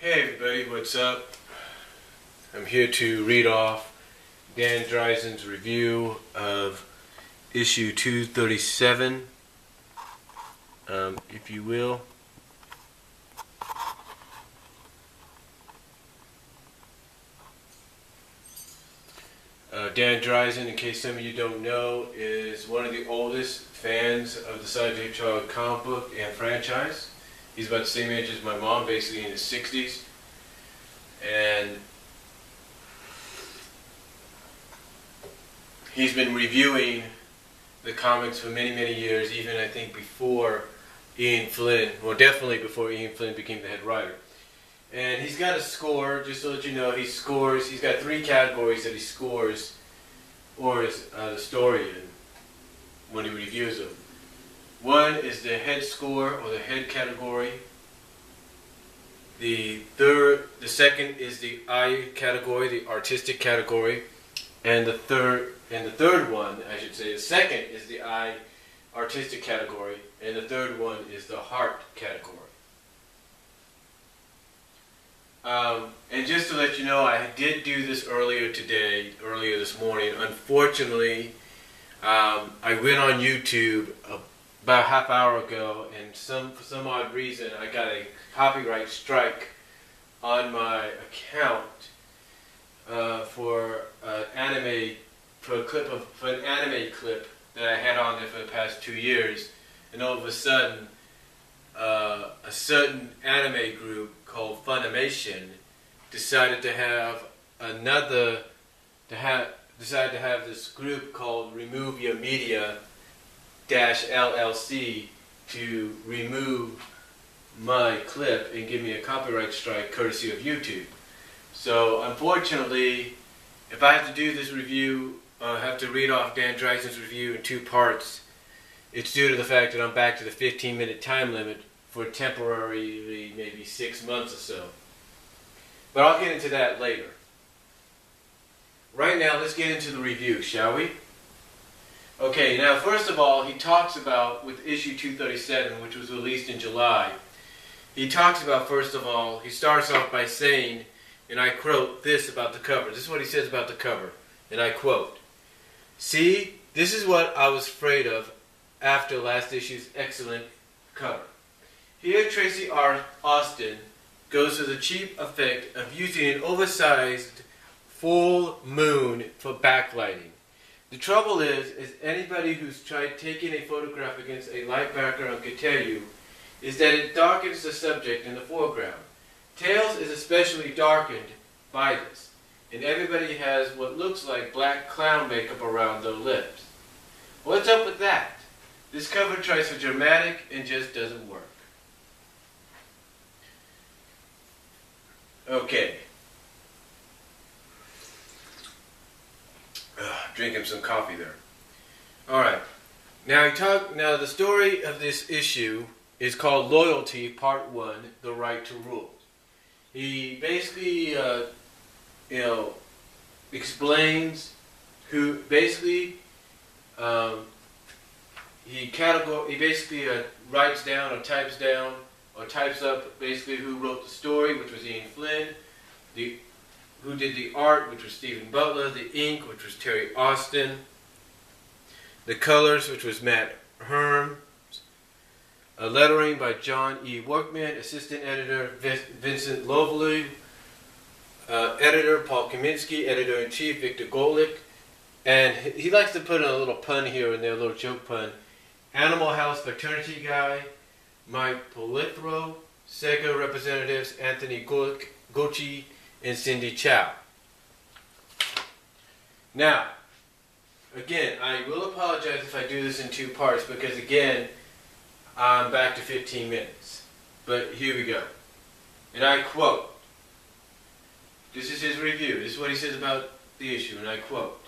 Hey everybody, what's up? I'm here to read off Dan Drazen's review of issue 237, if you will. Dan Drazen, in case some of you don't know, is one of the oldest fans of the Science Hedgehog comic book and franchise. He's about the same age as my mom, basically in his 60s. And he's been reviewing the comics for many, many years, even I think before Ian Flynn, well definitely before Ian Flynn became the head writer. And he's got a score, just to let you know, he's got 3 categories that he scores the story in when he reviews them. One is the head score, or the head category. The second is the I category, the artistic category, and the third one, I should say, the second is the I artistic category, and the third one is the heart category. And just to let you know, I did do this earlier this morning. Unfortunately, I went on YouTube about a half hour ago, and for some odd reason, I got a copyright strike on my account for an anime clip that I had on there for the past 2 years, and all of a sudden, a certain anime group called Funimation decided to have this group called Remove Your Media LLC to remove my clip and give me a copyright strike courtesy of YouTube. So unfortunately, if I have to do this review, I have to read off Dan Drazen's review in 2 parts. It's due to the fact that I'm back to the 15-minute time limit for temporarily maybe 6 months or so. But I'll get into that later. Right now, let's get into the review, shall we? Okay, now first of all, he talks about, with issue 237, which was released in July, he talks about, first of all, he starts off by saying, and I quote this about the cover. This is what he says about the cover, and I quote, "See, this is what I was afraid of after last issue's excellent cover. Here Tracy Austin goes to the cheap effect of using an oversized full moon for backlighting. The trouble is anybody who's tried taking a photograph against a light background can tell you, is that it darkens the subject in the foreground. Tails is especially darkened by this, and everybody has what looks like black clown makeup around their lips. What's up with that? This cover tries for dramatic and just doesn't work." Okay. Drinking some coffee there. Alright. Now the story of this issue is called Loyalty, Part 1, The Right to Rule. He basically, explains who, basically, he basically writes down or types up basically who wrote the story, which was Ian Flynn, who did the art, which was Stephen Butler, the ink, which was Terry Austin, the colors, which was Matt Herm, lettering by John E. Workman, assistant editor Vincent Lovely, editor Paul Kaminsky, editor-in-chief Victor Golick, and he likes to put in a little pun here and there, a little joke pun, Animal House fraternity guy, Mike Polithro, Sega representatives Anthony Gochi, and Cindy Chow. Now, again, I will apologize if I do this in 2 parts because, again, I'm back to 15 minutes. But here we go. And I quote, this is his review, this is what he says about the issue, and I quote,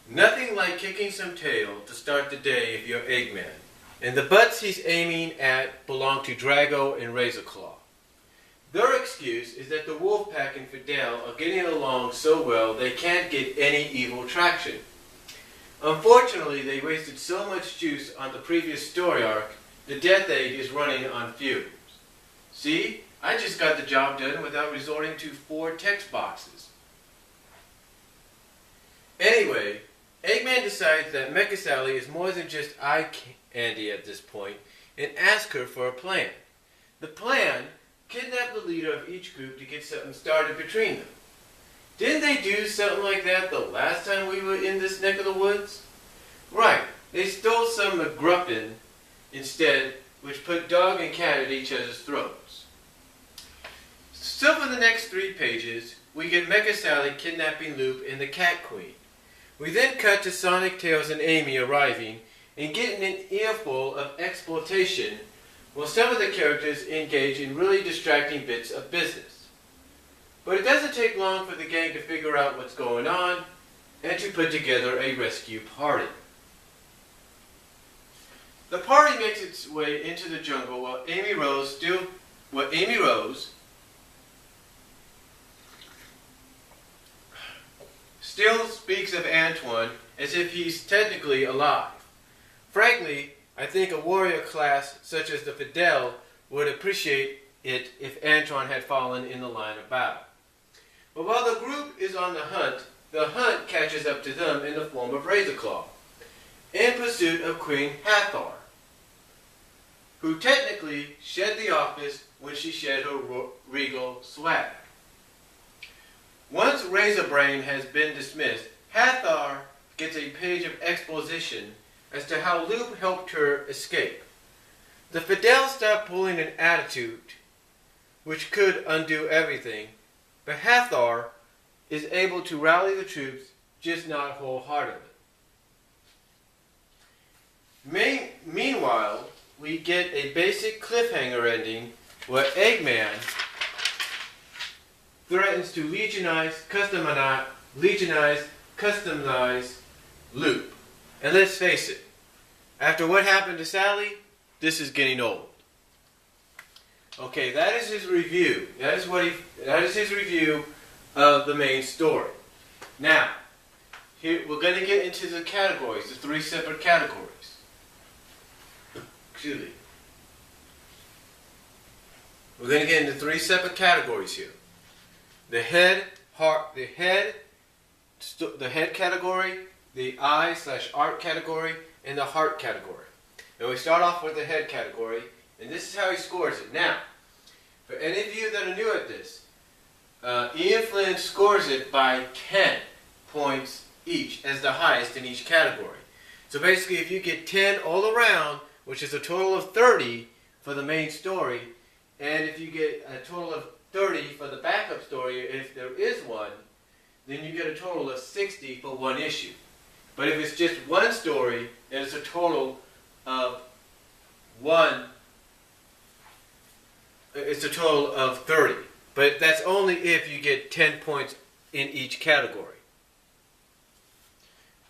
"Nothing like kicking some tail to start the day if you're Eggman. And the butts he's aiming at belong to Drago and Razorclaw. Their excuse is that the Wolfpack and Fidel are getting along so well they can't get any evil traction. Unfortunately, they wasted so much juice on the previous story arc, the Death Egg is running on fumes. See, I just got the job done without resorting to 4 text boxes. Anyway, Eggman decides that Mecha Sally is more than just eye candy at this point and asks her for a plan. The plan: kidnap the leader of each group to get something started between them. Didn't they do something like that the last time we were in this neck of the woods? Right, they stole some McGruppin instead, which put dog and cat at each other's throats. So for the next 3 pages, we get Mecha Sally kidnapping Loop and the Cat Queen. We then cut to Sonic, Tails, and Amy arriving and getting an earful of exploitation while some of the characters engage in really distracting bits of business. But it doesn't take long for the gang to figure out what's going on and to put together a rescue party. The party makes its way into the jungle while Amy Rose still speaks of Antoine as if he's technically alive. Frankly, I think a warrior class such as the Fidel would appreciate it if Antoine had fallen in the line of battle. But while the group is on the hunt catches up to them in the form of Razorclaw, in pursuit of Queen Hathor, who technically shed the office when she shed her regal swag. Once Razorbrain has been dismissed, Hathor gets a page of exposition as to how Loop helped her escape. The Fidels start pulling an attitude which could undo everything, but Hathor is able to rally the troops, just not wholeheartedly. Meanwhile, we get a basic cliffhanger ending where Eggman threatens to customize Loop. And let's face it, after what happened to Sally, this is getting old. Okay, that is his review. That is his review of the main story. Now, here we're going to get into the categories, the 3 separate categories. Excuse me. We're going to get into 3 separate categories here. The head category, the eye/art category, and the heart category. And we start off with the head category, and this is how he scores it. Now, for any of you that are new at this, Ian Flynn scores it by 10 points each as the highest in each category. So basically, if you get 10 all around, which is a total of 30 for the main story, and if you get a total of 30 for the backup story, if there is one, then you get a total of 60 for one issue. But if it's just one story, then it's a total of 30. But that's only if you get 10 points in each category.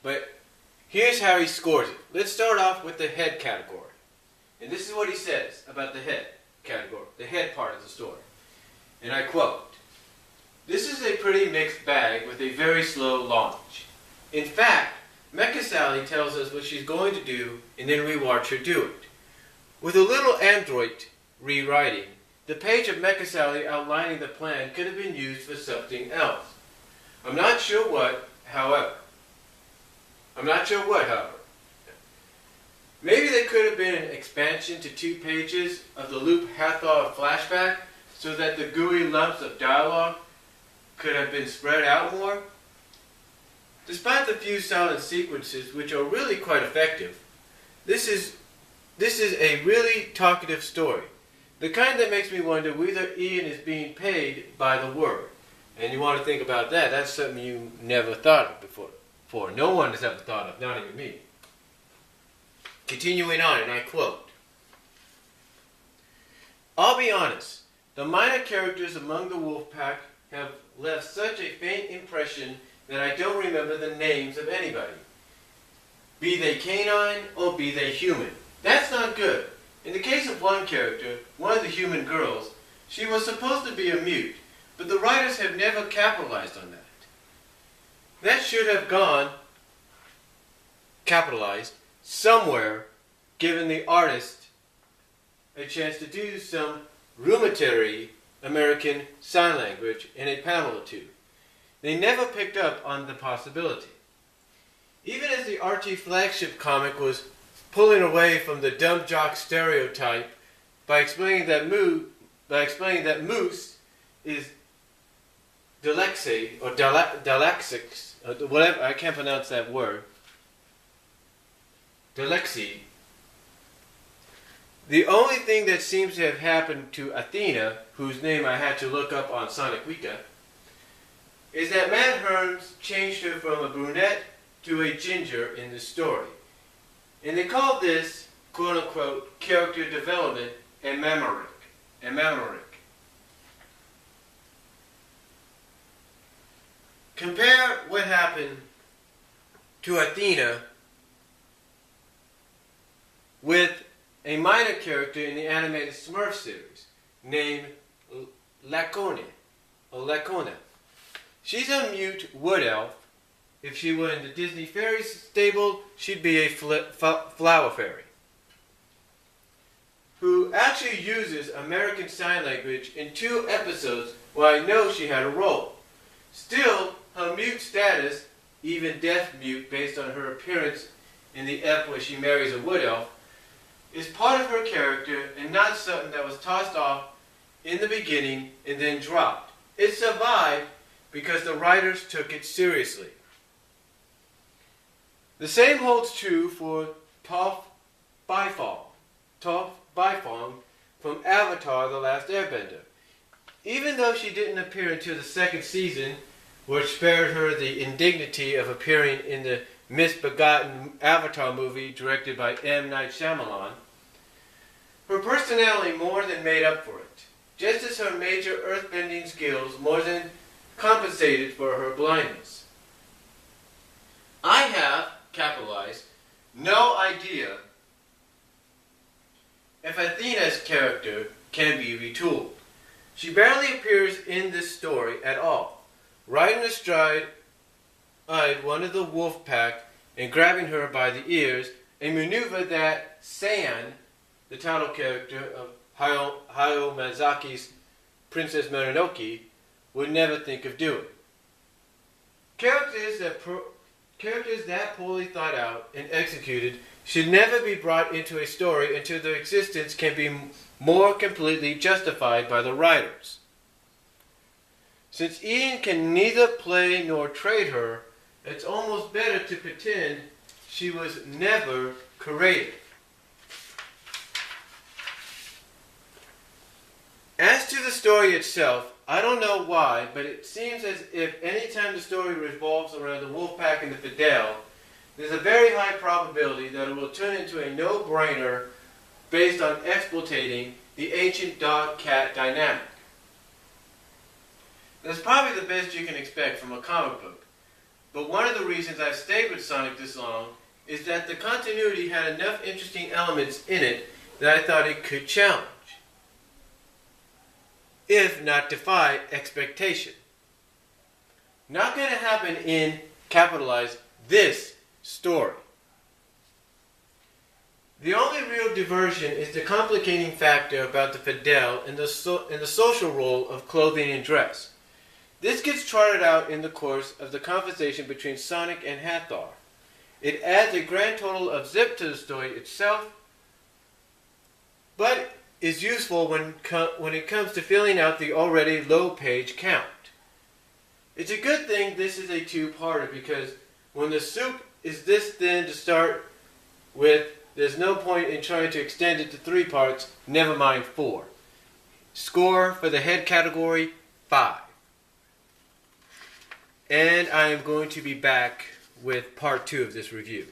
But here's how he scores it. Let's start off with the head category. And this is what he says about the head category, the head part of the story. And I quote, "This is a pretty mixed bag with a very slow launch. In fact, Mecha Sally tells us what she's going to do, and then we watch her do it. With a little android rewriting, the page of Mecha Sally outlining the plan could have been used for something else. I'm not sure what, however. Maybe there could have been an expansion to 2 pages of the Loop Hathor flashback so that the gooey lumps of dialogue could have been spread out more. Despite the few silent sequences, which are really quite effective, this is a really talkative story. The kind that makes me wonder whether Ian is being paid by the word." And you want to think about that. That's something you never thought of before. No one has ever thought of, not even me. Continuing on, and I quote, "I'll be honest, the minor characters among the wolf pack have left such a faint impression that I don't remember the names of anybody, be they canine or be they human. That's not good. In the case of one character, one of the human girls, she was supposed to be a mute, but the writers have never capitalized on that. That should have gone, capitalized, somewhere, given the artist a chance to do some rudimentary American Sign Language in a panel or two. They never picked up on the possibility. Even as the Archie flagship comic was pulling away from the dumb jock stereotype by explaining that Moose is dyslexic or dyslexic, whatever, I can't pronounce that word. Dyslexia. The only thing that seems to have happened to Athena, whose name I had to look up on Sonic Wika, is that Matt Herms changed her from a brunette to a ginger in the story. And they called this, quote-unquote, character development and memory. Compare what happened to Athena with a minor character in the animated Smurf series named Lacona. She's a mute wood elf. If she were in the Disney fairy stable, she'd be a flower fairy who actually uses American Sign Language in 2 episodes where I know she had a role. Still, her mute status, even deaf mute based on her appearance in the ep where she marries a wood elf, is part of her character and not something that was tossed off in the beginning and then dropped. It survived because the writers took it seriously. The same holds true for Toph Bifong from Avatar: The Last Airbender. Even though she didn't appear until the 2nd season, which spared her the indignity of appearing in the misbegotten Avatar movie directed by M. Night Shyamalan, her personality more than made up for it, just as her major earthbending skills more than compensated for her blindness. I have, capitalized, no idea if Athena's character can be retooled. She barely appears in this story at all, riding astride one of the wolf pack and grabbing her by the ears, a maneuver that San, the title character of Hayao Miyazaki's Princess Mononoke, would never think of doing. Characters that poorly thought out and executed should never be brought into a story until their existence can be more completely justified by the writers. Since Ian can neither play nor trade her, it's almost better to pretend she was never created. As to the story itself, I don't know why, but it seems as if any time the story revolves around the Wolfpack and the Fidel, there's a very high probability that it will turn into a no-brainer based on exploiting the ancient dog-cat dynamic. That's probably the best you can expect from a comic book, but one of the reasons I've stayed with Sonic this long is that the continuity had enough interesting elements in it that I thought it could challenge, if not defy, expectation. Not going to happen in, capitalize, this story. The only real diversion is the complicating factor about the Fidel and the social role of clothing and dress. This gets trotted out in the course of the conversation between Sonic and Hathor. It adds a grand total of zip to the story itself, but is useful when it comes to filling out the already low page count. It's a good thing this is a two-parter, because when the soup is this thin to start with, there's no point in trying to extend it to 3 parts, never mind 4. Score for the head category, 5. And I am going to be back with part 2 of this review.